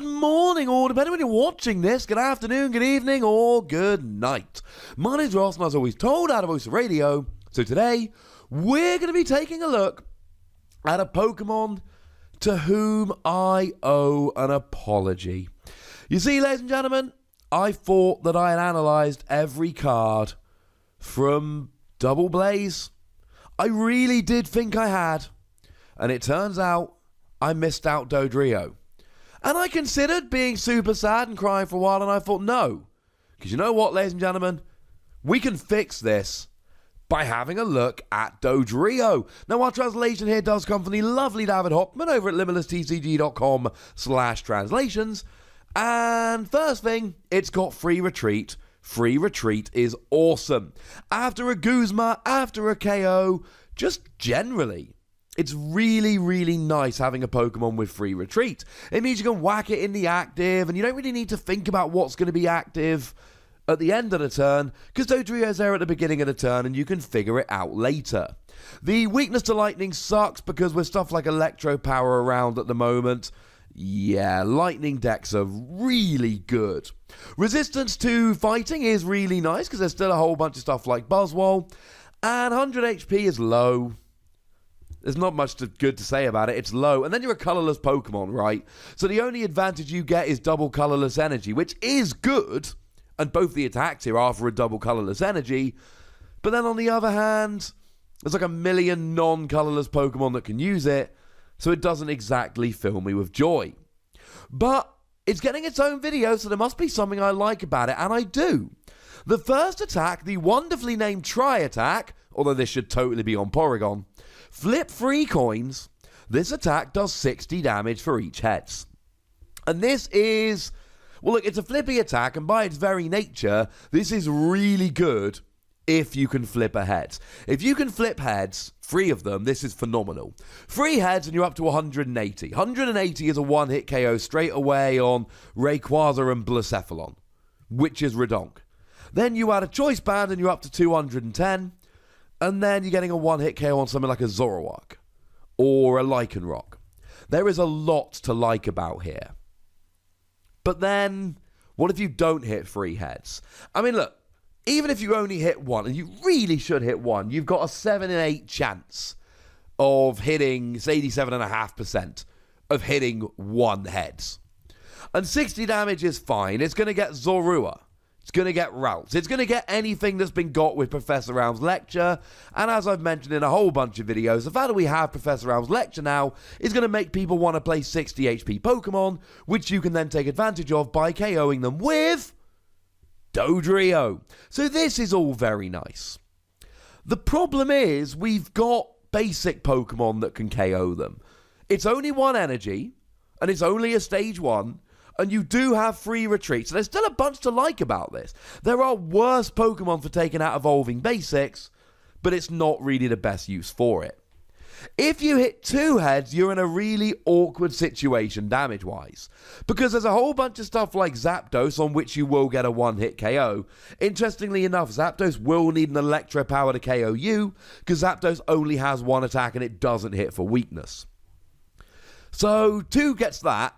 good morning, or depending when you're watching this, good afternoon, good evening, or good night. My name's Ross, and as always told, out of Voice of Radio. So today, we're going to be taking a look at a Pokemon to whom I owe an apology. You see, ladies and gentlemen, I thought that I had analysed every card from Double Blaze. I really did think I had, and it turns out I missed out Dodrio. And I considered being super sad and crying for a while, and I thought, no. Because you know what, ladies and gentlemen? We can fix this by having a look at Dodrio. Now, our translation here does come from the lovely David Hochmann over at limitlesstcg.com/translations. And first thing, it's got free retreat. Free retreat is awesome. After a Guzma, after a KO, just generally, it's really, really nice having a Pokemon with free retreat. It means you can whack it in the active, and you don't really need to think about what's going to be active at the end of the turn, because Dodrio's there at the beginning of the turn, and you can figure it out later. The weakness to lightning sucks, because with stuff like Electro Power around at the moment, yeah, lightning decks are really good. Resistance to fighting is really nice, because there's still a whole bunch of stuff like Buzzwole, and 100 HP is low. There's not much good to say about it. It's low. And then you're a colorless Pokemon, right? So the only advantage you get is double colorless energy, which is good. And both the attacks here are for a double colorless energy. But then on the other hand, there's like a million non-colorless Pokemon that can use it. So it doesn't exactly fill me with joy. But it's getting its own video, so there must be something I like about it. And I do. The first attack, the wonderfully named Tri-Attack, although this should totally be on Porygon, flip 3 coins. This attack does 60 damage for each heads. And this is, well, look, it's a flippy attack, and by its very nature, this is really good if you can flip a head. If you can flip heads, 3 of them, this is phenomenal. 3 heads and you're up to 180. 180 is a one-hit KO straight away on Rayquaza and Blacephalon, which is redonk. Then you add a Choice Band and you're up to 210. And then you're getting a one-hit KO on something like a Zoroark or a Lycanroc. There is a lot to like about here. But then, what if you don't hit 3 heads? I mean, look, even if you only hit 1, and you really should hit 1, you've got a 7 in 8 chance of hitting, it's 87.5% of hitting 1 heads. And 60 damage is fine. It's going to get Zorua. It's going to get Ralts. It's going to get anything that's been got with Professor Round's lecture. And as I've mentioned in a whole bunch of videos, the fact that we have Professor Round's lecture now is going to make people want to play 60 HP Pokemon, which you can then take advantage of by KOing them with Dodrio. So this is all very nice. The problem is we've got basic Pokemon that can KO them. It's only 1 energy, and it's only a stage 1. And you do have free retreat. So there's still a bunch to like about this. There are worse Pokemon for taking out evolving basics, but it's not really the best use for it. If you hit 2 heads, you're in a really awkward situation damage-wise. Because there's a whole bunch of stuff like Zapdos on which you will get a one-hit KO. Interestingly enough, Zapdos will need an Electro Power to KO you, because Zapdos only has 1 attack and it doesn't hit for weakness. So 2 gets that.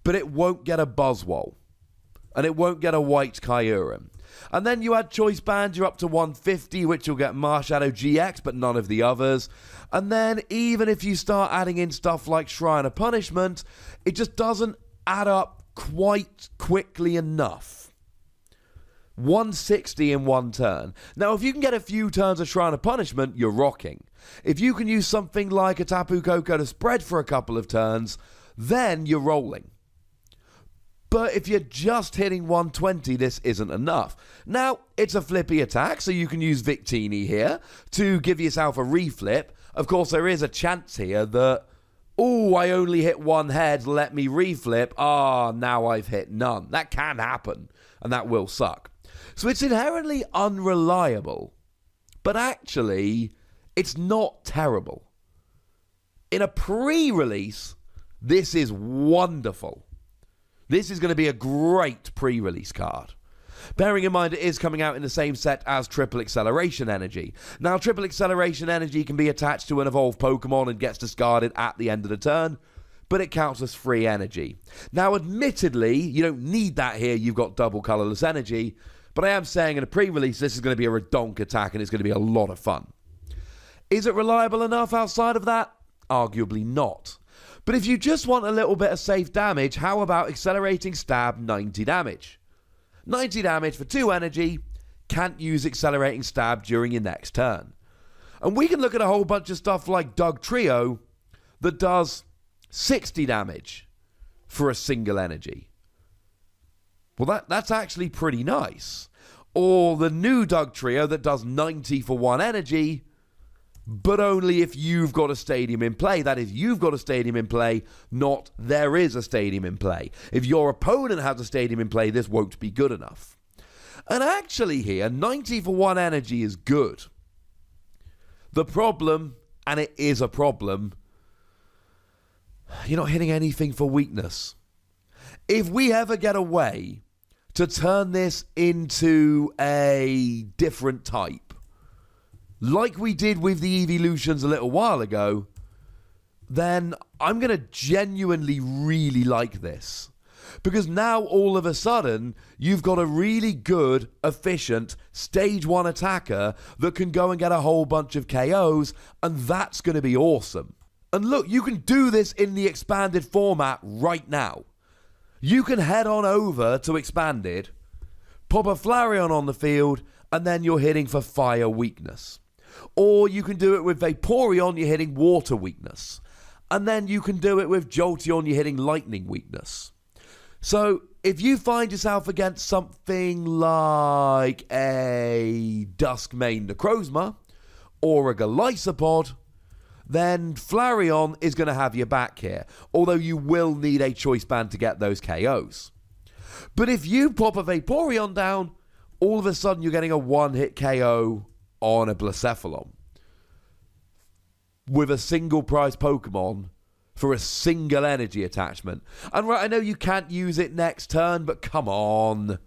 But it won't get a Buzzwole. And it won't get a White Kyurem. And then you add Choice Band, you're up to 150, which will get Marshadow GX, but none of the others. And then even if you start adding in stuff like Shrine of Punishment, it just doesn't add up quite quickly enough. 160 in 1 turn. Now, if you can get a few turns of Shrine of Punishment, you're rocking. If you can use something like a Tapu Koko to spread for a couple of turns, then you're rolling. But if you're just hitting 120, this isn't enough. Now, it's a flippy attack, so you can use Victini here to give yourself a reflip. Of course, there is a chance here that, oh, I only hit 1 head, let me reflip. Now I've hit none. That can happen, and that will suck. So it's inherently unreliable, but actually, it's not terrible. In a pre-release, this is wonderful. This is going to be a great pre-release card. Bearing in mind it is coming out in the same set as Triple Acceleration Energy. Now, Triple Acceleration Energy can be attached to an evolved Pokemon and gets discarded at the end of the turn. but it counts as free energy. Now, admittedly, you don't need that here. You've got double colorless energy, but I am saying in a pre-release, this is going to be a redonk attack, and it's going to be a lot of fun. Is it reliable enough outside of that? Arguably not. But if you just want a little bit of safe damage, how about Accelerating Stab 90 damage? 90 damage for 2 energy, can't use Accelerating Stab during your next turn. And we can look at a whole bunch of stuff like Dodrio that does 60 damage for a single energy. Well, that's actually pretty nice. Or the new Dodrio that does 90 for 1 energy, but only if you've got a stadium in play. That is, you've got a stadium in play, not there is a stadium in play. If your opponent has a stadium in play, this won't be good enough. And actually here, 90 for 1 energy is good. The problem, and it is a problem, you're not hitting anything for weakness. If we ever get a way to turn this into a different type, like we did with the Evolutions a little while ago, then I'm going to genuinely really like this. Because now all of a sudden, you've got a really good, efficient stage 1 attacker that can go and get a whole bunch of KOs, and that's going to be awesome. And look, you can do this in the expanded format right now. You can head on over to expanded, pop a Flareon on the field, and then you're hitting for fire weakness. Or you can do it with Vaporeon, you're hitting water weakness. And then you can do it with Jolteon, you're hitting lightning weakness. So if you find yourself against something like a Duskmane Necrozma or a Golisopod, then Flareon is going to have your back here, although you will need a choice band to get those KOs. But if you pop a Vaporeon down, all of a sudden you're getting a one-hit KO on a Blacephalon with a single prize Pokemon for a single energy attachment. And right, I know you can't use it next turn, but come on.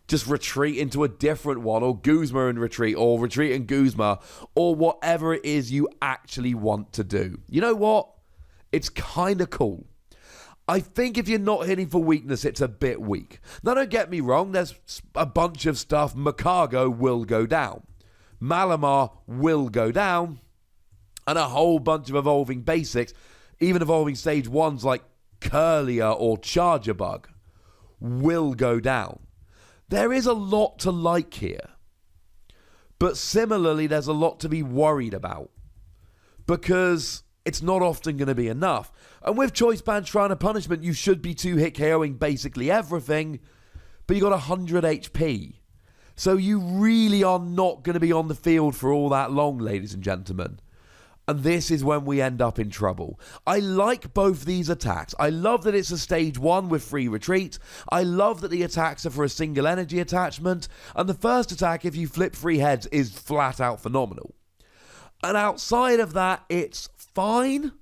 Just retreat into a different one, or Guzma and retreat, or retreat and Guzma, or whatever it is you actually want to do. You know what? It's kind of cool. I think if you're not hitting for weakness, it's a bit weak. Now, don't get me wrong, there's a bunch of stuff. Makago will go down. Malamar will go down. And a whole bunch of evolving basics, even evolving stage 1s like Curlia or Charger Bug, will go down. There is a lot to like here. But similarly, there's a lot to be worried about. Because it's not often going to be enough. And with Choice Band Shrine of Punishment, you should be 2-hit KOing basically everything. But you got 100 HP. So you really are not going to be on the field for all that long, ladies and gentlemen. And this is when we end up in trouble. I like both these attacks. I love that it's a stage 1 with free retreat. I love that the attacks are for a single energy attachment. And the first attack, if you flip 3 heads, is flat out phenomenal. And outside of that, it's fine.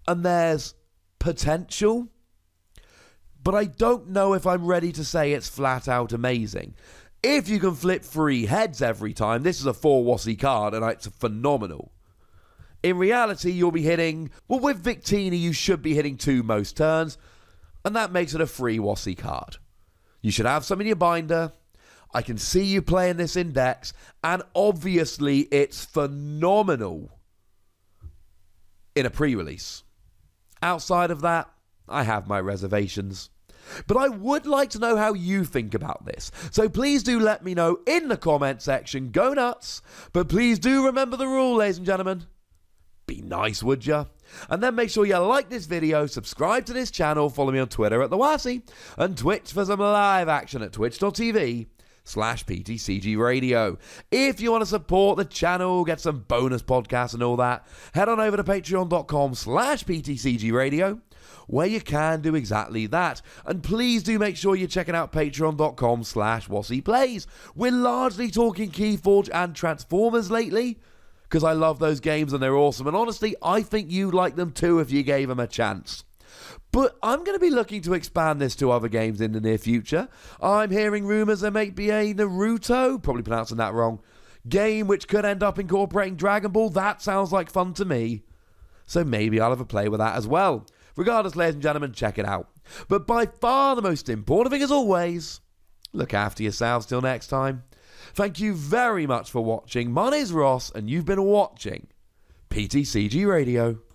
And there's potential. But I don't know if I'm ready to say it's flat out amazing. If you can flip 3 heads every time, this is a 4 Wassy card and it's phenomenal. In reality, you'll be hitting, well, with Victini, you should be hitting 2 most turns, and that makes it a free Wassy card. You should have some in your binder. I can see you playing this in decks, and obviously it's phenomenal in a pre-release. Outside of that, I have my reservations. But I would like to know how you think about this. So please do let me know in the comment section. Go nuts. But please do remember the rule, ladies and gentlemen. Be nice, would ya? And then make sure you like this video, subscribe to this channel, follow me on Twitter at @TheWassy, and Twitch for some live action at twitch.tv/PTCGRadio. If you want to support the channel, get some bonus podcasts and all that, head on over to patreon.com/PTCGRadio, where you can do exactly that. And please do make sure you're checking out patreon.com/WassyPlays. We're largely talking Keyforge and Transformers lately, because I love those games and they're awesome. And honestly, I think you'd like them too if you gave them a chance. But I'm going to be looking to expand this to other games in the near future. I'm hearing rumours there may be a Naruto, probably pronouncing that wrong, game which could end up incorporating Dragon Ball. That sounds like fun to me. So maybe I'll have a play with that as well. Regardless, ladies and gentlemen, check it out. But by far the most important thing, as always, look after yourselves till next time. Thank you very much for watching. My name's Ross, and you've been watching PTCG Radio.